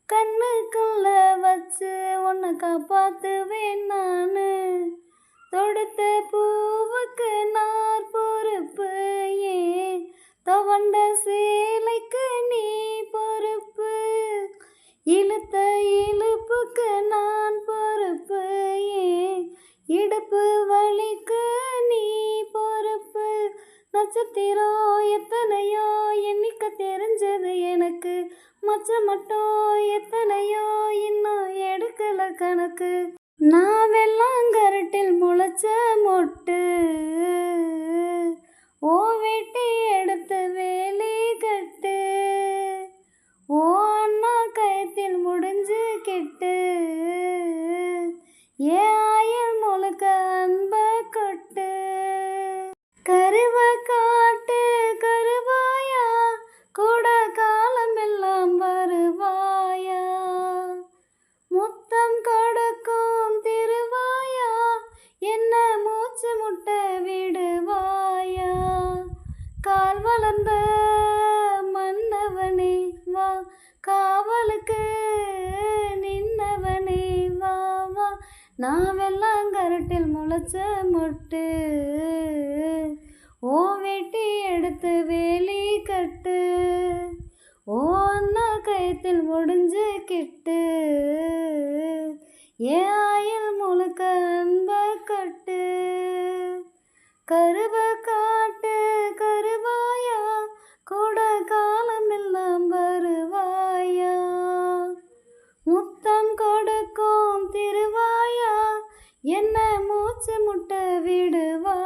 கண்ணுக்குள்ள வச்சு உன்னை காப்பாத்துவேன் நானு. தொடுத்த பூவுக்கு நார் பொறுப்பு, ஏன் துவண்ட சேலைக்கு நீ பொறுப்பு. இழுத்த இழுப்புக்கு நான் பொறுப்பு, ஏன் இடுப்பு வலிக்கு நீ பொறுப்பு. நட்சத்திரம் எத்தனையோ எண்ணிக்கை தெரிஞ்சது எனக்கு, மச்சம் மட்டும் எத்தனையோ இன்னும் எடுக்கல கணக்கு. நான் வெள்ளாங்கரட்டில் முளைச்ச மொட்டு, ஓ வெட்டி எடுத்து வேலி கட்டு. ஓ அண்ணா கயத்தில் முடிஞ்சு கெட்டு, ஏ ஆயில் முழுக்க அன்ப கொட்டு. கருவ காட்டு கருவாயா, கூட காலமெல்லாம் வருவாயா. முத்தம் கொடுக்கும் திருவாயா, என்ன மூச்சு முட்டை விடுவாயா. கால் வளர்ந்த மன்னவனே வா, காவலுக்கு நின்னவனே வா வா. நான் வெள்ளாங்கரட்டில் முளைச்ச மொட்டு, ஓ வெட்டி எடுத்து வேலி கட்டு. ஓ அண்ணா கயத்தில் முடிஞ்சு கிட்டு, ஏ ஆயில் முழுக்க அன்ப கட்டு. கருவ காட்டு கருவாயா, கூட காலமெல்லாம் வருவாயா. முத்தம் கொடுக்கும் திருவாயா, என்ன மூச்சு முட்டை விடுவா.